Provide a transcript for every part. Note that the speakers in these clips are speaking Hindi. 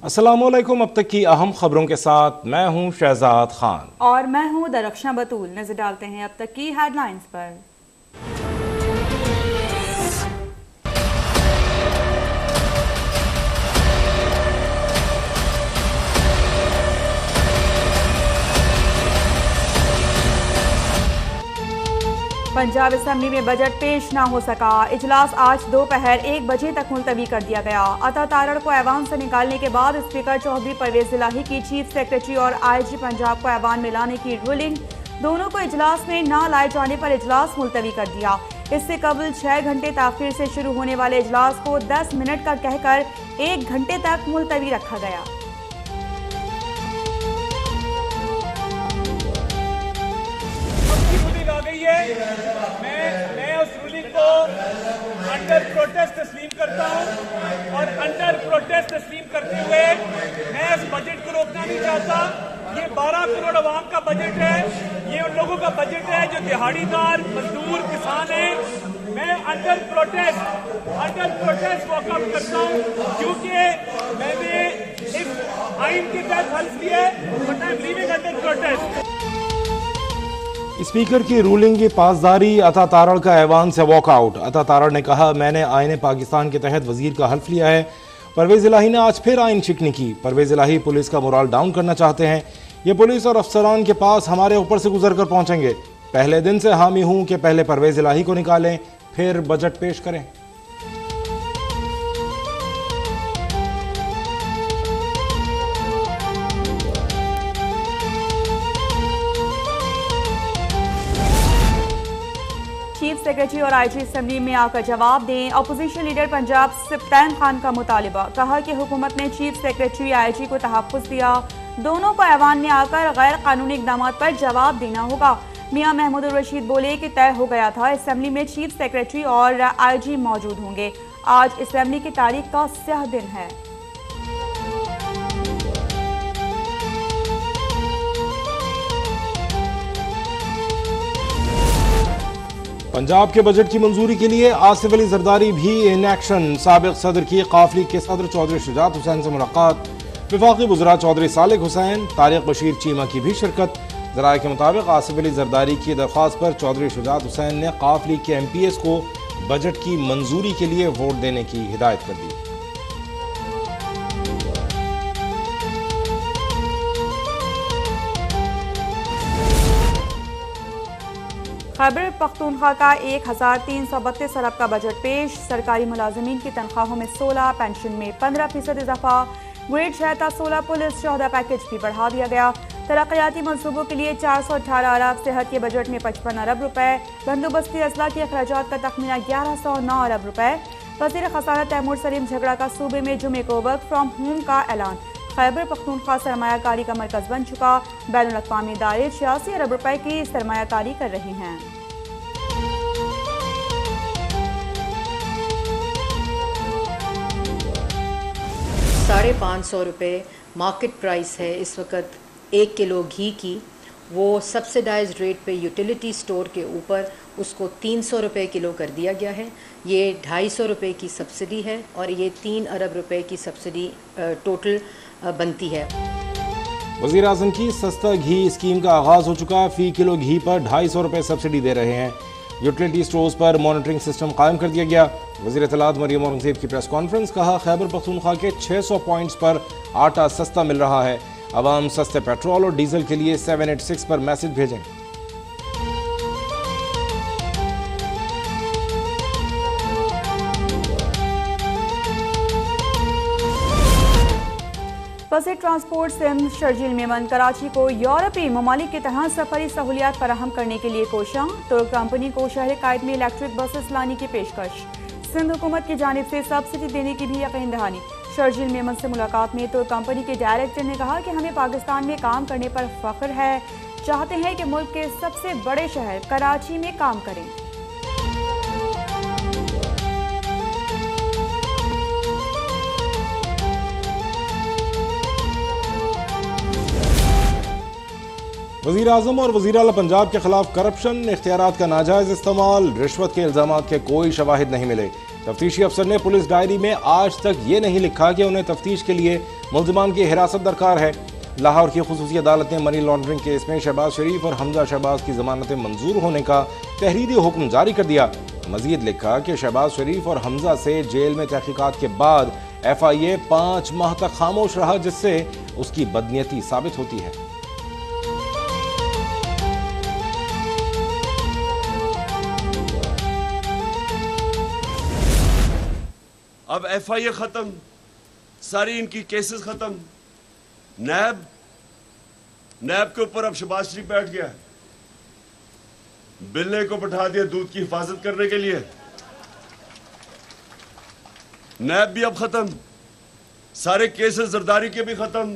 अस्सलामुअलैकुम। अब तक की अहम खबरों के साथ मैं हूं शहजाद खान और मैं हूं दरख्शां बतूल। नजर डालते हैं अब तक की हेडलाइंस पर। पंजाब असेंबली में बजट पेश ना हो सका। इजलास आज दोपहर 1 बजे तक मुलतवी कर दिया गया। अता तारड़ को ऐवान से निकालने के बाद स्पीकर चौधरी परवेज इलाही की चीफ सेक्रेटरी और IG पंजाब को ऐवान में लाने की रूलिंग, दोनों को इजलास में ना लाए जाने पर इजलास मुलतवी कर दिया। इससे कबल 6 घंटे ताखिर से शुरू होने वाले इजलास को 10 मिनट का कहकर 1 घंटे तक मुलतवी रखा गया। आ गई है। मैं उस रूलिंग को अंडर प्रोटेस्ट तस्लीम करता हूं और अंडर प्रोटेस्ट तस्लीम करते हुए मैं इस बजट को रोकना नहीं चाहता। ये 12 करोड़ आवाम का बजट है, ये उन लोगों का बजट है जो दिहाड़ीदार मजदूर किसान हैं। मैं अंडर प्रोटेस्ट वॉकआउट करता हूं क्योंकि मैंने इस आइन के तहत हल्फ किया है, but I am leaving under protest. Speaker की रूलिंग की पासदारी, अता तारड़ का ऐवान से वॉकआउट। अता तारड़ ने कहा, मैंने आईन पाकिस्तान के तहत वजीर का हल्फ लिया है। परवेज इलाही ने आज फिर आइन शिकनी की। परवेज इलाही पुलिस का मोराल डाउन करना चाहते हैं। ये पुलिस और अफसरान के पास हमारे ऊपर से गुजर कर पहुंचेंगे। पहले दिन से हामी हूं कि पहले परवेज इलाही को निकालें, फिर बजट पेश करें। चीफ सेक्रेटरी और IG असेंबली में आकर जवाब दें। अपोजिशन लीडर पंजाब सप्तान खान का मुतालिबा, कहा कि हुकूमत ने चीफ सेक्रेटरी IG को तहफ़्फ़ुज़ दिया, दोनों को ऐवान में आकर गैर कानूनी इक़दाम पर जवाब देना होगा। मियां महमूद रशीद बोले कि तय हो गया था असेंबली में चीफ सेक्रेटरी और IG मौजूद होंगे। आज असेंबली की तारीख का स्याह दिन है। पंजाब के बजट की मंजूरी के लिए आसिफ अली जरदारी भी इन एक्शन। साबिक सदर की काफिले के सदर चौधरी शुजात हुसैन से मुलाकात। वफाकी वज़रा चौधरी सालिक हुसैन, तारिक बशीर चीमा की भी शिरकत। ज़राए के मुताबिक आसिफ अली जरदारी की दरख्वास्त पर चौधरी शुजात हुसैन ने काफिले के MPs को बजट की मंजूरी के लिए वोट देने की हिदायत कर दी। खैबर पख्तूनख्वा का 1332 अरब का बजट पेश। सरकारी मुलाजमीन की तनख्वाहों में 16, पेंशन में 15% इजाफा। ग्रेड 6 था 16, पुलिस 14 पैकेज भी बढ़ा दिया गया। तरक्याती मनसूबों के लिए 418 अरब, सेहत के बजट में 55 अरब रुपए। बंदोबस्ती अजला के अखराजात का तखमीना 1109 अरब रुपए। वज़ीर ख़ज़ाना तैमूर सलीम झगड़ा का सूबे में जुमे को वर्क फ्राम होम का ऐलान। खैबर पख्तूनख्वा सरमायाकारी का मरकज बन चुका। बैनुल अक़वामी इदारे 86 अरब रुपए की सरमायाकारी कर रही हैं। ₹550 मार्केट प्राइस है इस वक्त 1 किलो घी की। वो सब्सिडाइज रेट पे यूटिलिटी स्टोर के ऊपर उसको ₹300 किलो कर दिया गया है। ये ₹250 की सब्सिडी है और ये 3 अरब रुपए की सब्सिडी टोटल बनती है। वज़ीर आज़म की सस्ता घी स्कीम का आगाज़ हो चुका। फ़ी किलो घी पर ₹250 सब्सिडी दे रहे हैं। यूटिलिटी स्टोर्स पर मॉनिटरिंग सिस्टम कायम कर दिया गया। वज़ीर इत्तलात मरियम औरंगज़ेब की प्रेस कॉन्फ्रेंस, कहा खैबर पख्तूनख्वा के 600 पॉइंट्स पर आटा सस्ता मिल रहा है। अवाम सस्ते पेट्रोल और डीजल के लिए 786 पर मैसेज भेजें। बस ट्रांसपोर्ट सिंध शर्जील मेमन कराची को यूरोपीय ममालिक की तरह सफरी सहूलियात फराहम करने के लिए कोशां। तुर्क कंपनी को शहर कायद में इलेक्ट्रिक बसेस लाने की पेशकश। सिंध हुकूमत की जानिब से सब्सिडी देने की भी यकीन दहानी। शर्जील मेमन से मुलाकात में तुर्क कंपनी के डायरेक्टर ने कहा कि हमें पाकिस्तान में काम करने पर फख्र है, चाहते हैं कि मुल्क के सबसे बड़े शहर कराची में काम करें। वज़ीर आज़म और वज़ीर आला पंजाब के खिलाफ करप्शन, इख्तियारात का नाजायज इस्तेमाल, रिश्वत के इल्जामात के कोई शवाहिद नहीं मिले। तफ्तीशी अफसर ने पुलिस डायरी में आज तक ये नहीं लिखा कि उन्हें तफ्तीश के लिए मुल्ज़िमान की हिरासत दरकार है। लाहौर की खुसूसी अदालत ने मनी लॉन्ड्रिंग केस में शहबाज शरीफ और हमजा शहबाज की जमानतें मंजूर होने का तहरीरी हुक्म जारी कर दिया। मजीद लिखा कि शहबाज शरीफ और हमजा से जेल में तहकीकात के बाद FIA 5 माह तक खामोश रहा, जिससे उसकी बदनीयती साबित होती है। अब FIA खत्म, सारी इनकी केसेस खत्म, नैब के ऊपर अब शहबाज शरीफ बैठ गया, बिल्ले को बैठा दिया दूध की हिफाजत करने के लिए। नैब भी अब खत्म, सारे केसेस जरदारी के भी खत्म,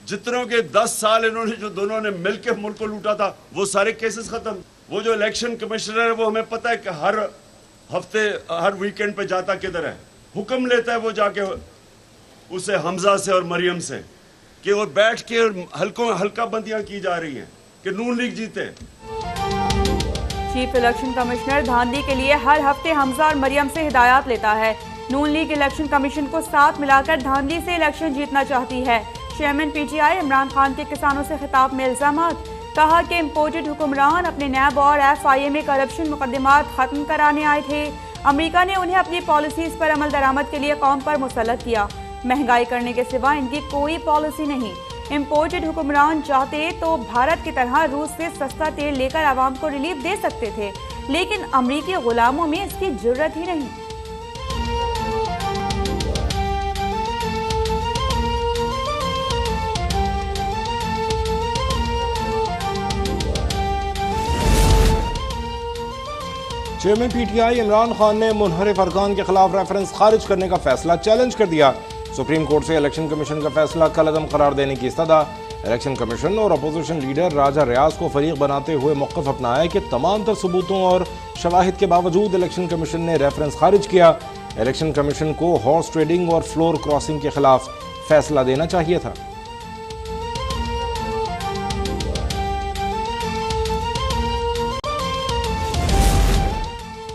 जितनों के 10 साल इन्होंने जो दोनों ने मिलकर मुल्क को लूटा था वो सारे केसेस खत्म। वो जो इलेक्शन कमिश्नर है वो हमें पता है कि हर हफ्ते हर वीकेंड पे जाता किधर है, हुक्म लेता है वो जाके उसे हमजा से और मरियम से कि वो बैठ के हल्का बंदियां की जा रही हैं कि नून लीग जीते। चीफ इलेक्शन कमिश्नर धांधली के लिए हर हफ्ते हमजा और मरियम से हिदायत लेता है। नून लीग इलेक्शन कमीशन को साथ मिलाकर धांधली से इलेक्शन जीतना चाहती है। चेयरमैन PTI इमरान खान के किसानों से खिताब में इल्जामात, कहा कि इम्पोर्टेड हुक्मरान अपने नैब और FIA में करप्शन मुकदमात खत्म कराने आए थे। अमेरिका ने उन्हें अपनी पॉलिसीज पर अमल दरामद के लिए कौम पर मुसल्लत किया। महंगाई करने के सिवा इनकी कोई पॉलिसी नहीं। इम्पोर्टेड हुक्मरान चाहते तो भारत की तरह रूस से सस्ता तेल लेकर आवाम को रिलीफ दे सकते थे, लेकिन अमरीकी गुलामों में इसकी जरूरत ही नहीं। चेयरमैन PTI इमरान खान ने मुनहरिफ अरकान के खिलाफ रेफरेंस खारिज करने का फैसला चैलेंज कर दिया। सुप्रीम कोर्ट से इलेक्शन कमीशन का फैसला कलअदम करार देने की इस्तदा। इलेक्शन कमीशन और अपोजिशन लीडर राजा रियाज को फरीक बनाते हुए मौक़िफ़ अपनाया कि तमाम तर सबूतों और शवाहिद के बावजूद इलेक्शन कमीशन ने रेफरेंस खारिज किया। इलेक्शन कमीशन को हॉर्स ट्रेडिंग और फ्लोर क्रॉसिंग के खिलाफ फैसला देना चाहिए था।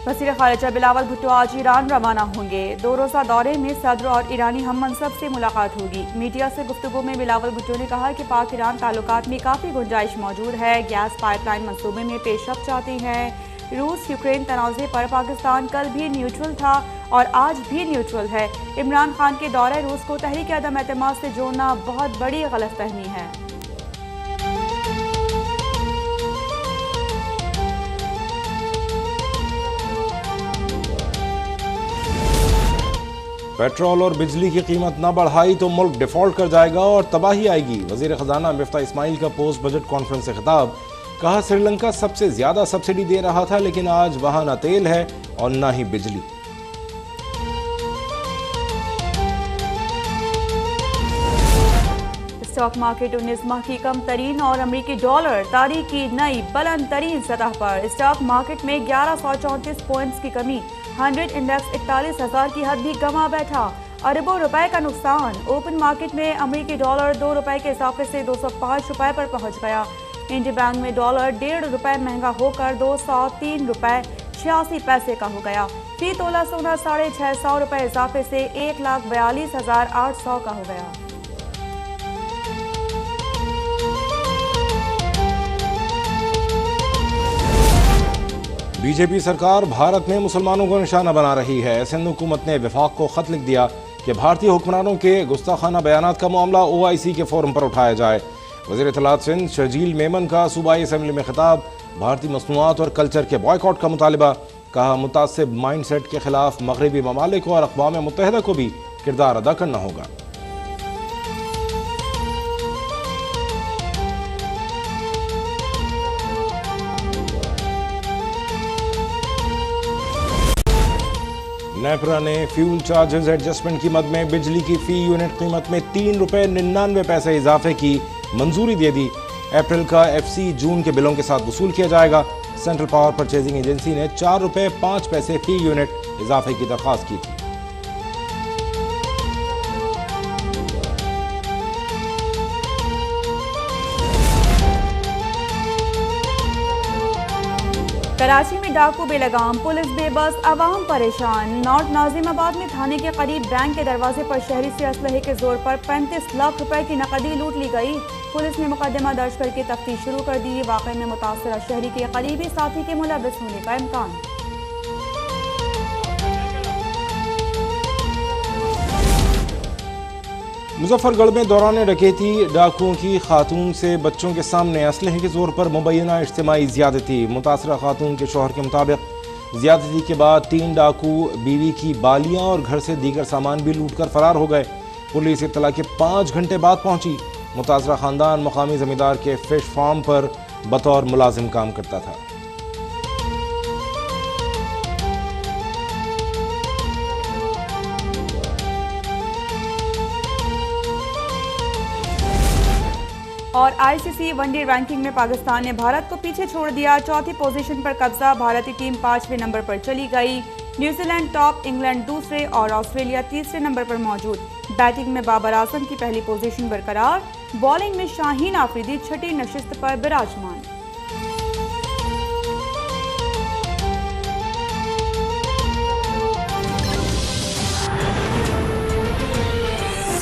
वज़ीर ख़ारिजा बिलावल भुट्टो आज ईरान रवाना होंगे। 2 रोज़ा दौरे में सदर और ईरानी हम मनसब से मुलाकात होगी। मीडिया से गुफ्तगू में बिलावल भुट्टो ने कहा कि पाक ईरान ताल्लुकात में काफ़ी गुंजाइश मौजूद है। गैस पाइपलाइन मंसूबे में पेशरफ्त चाहती हैं। रूस यूक्रेन तनाज़े पर पाकिस्तान कल भी न्यूट्रल था और आज भी न्यूट्रल है। इमरान खान के दौरे रूस को तहरीक अदम एतमाद से जोड़ना बहुत बड़ी गलतफहमी है। पेट्रोल और बिजली की कीमत न बढ़ाई तो मुल्क डिफॉल्ट कर जाएगा और तबाही आएगी। वजीर खजाना मिफ्ता इस्माइल का पोस्ट बजट कॉन्फ्रेंस से खिताब, कहा श्रीलंका सबसे ज्यादा सब्सिडी दे रहा था लेकिन आज वहां न तेल है और न ही बिजली। स्टॉक मार्केट 19 माह की कम तरीन और अमरीकी डॉलर तारीख की नई बुलंद तरीन सतह पर। स्टॉक मार्केट में 1134 पॉइंट्स की कमी। 100 इंडेक्स 41,000 की हद भी गंवा बैठा। अरबों रुपए का नुकसान। ओपन मार्केट में अमरीकी डॉलर 2 रुपए के इजाफे से 205 रुपए पर पहुंच गया। इंडियन बैंक में डॉलर 1.5 रुपए महंगा होकर 203 रुपए 86 पैसे का हो गया। फी तोला सोना 650 रुपए इजाफे से 1,42,800 का हो गया। बीजेपी सरकार भारत में मुसलमानों को निशाना बना रही है। सिंध हुकूमत ने वफाक को खत लिख दिया कि भारतीय हुक्मरानों के गुस्ताखाना बयानात का मामला OIC के फोरम पर उठाया जाए। वज़ीर इत्तलात सिंध शर्जील मेमन का सूबाई असम्बली में खिताब, भारतीय मसनूआत और कल्चर के बॉयकॉट का मुतालिबा। कहा मुतासिब माइंड सेट के खिलाफ मगरबी ममालिक और अक़वाम मुत्तहिदा को भी किरदार अदा करना होगा। नेपरा ने फ्यूल चार्जेस एडजस्टमेंट की मद में बिजली की फी यूनिट कीमत में 3 रुपये 99 पैसे इजाफे की मंजूरी दे दी। अप्रैल का FC जून के बिलों के साथ वसूल किया जाएगा। सेंट्रल पावर परचेजिंग एजेंसी ने 4 रुपये 5 पैसे फी यूनिट इजाफे की दरख्वास्त की थी। कराची में डाकू बेलगाम, पुलिस बेबस, अवाम परेशान। नॉर्थ नाजिमाबाद में थाने के करीब बैंक के दरवाजे पर शहरी से असलहे के जोर पर 35 लाख रुपए की नकदी लूट ली गई। पुलिस ने मुकदमा दर्ज करके तफ्तीश शुरू कर दी। वाक़े में मुतासरा शहरी के करीबी साथी के मुलविस होने का इम्कान। मुजफ्फरगढ़ में दौरान डकैती डाकुओं की खातून से बच्चों के सामने असलहे के जोर पर मुबैना इज्तिमाई ज़्यादती। मुतासरा खातून के शौहर के मुताबिक ज़्यादती के बाद 3 डाकू बीवी की बालियां और घर से दीगर सामान भी लूट कर फरार हो गए। पुलिस इत्तला के 5 घंटे बाद पहुंची। मुतासरा खानदान मकामी जमींदार के फिश फार्म पर बतौर मुलाजिम काम करता था। और आईसीसी वनडे रैंकिंग में पाकिस्तान ने भारत को पीछे छोड़ दिया। चौथी पोजीशन पर कब्जा। भारतीय टीम 5वें नंबर पर चली गई। न्यूजीलैंड टॉप, इंग्लैंड दूसरे और ऑस्ट्रेलिया तीसरे नंबर पर मौजूद। बैटिंग में बाबर आजम की पहली पोजीशन बरकरार। बॉलिंग में शाहीन आफरीदी छठी नशिस्त पर विराजमान।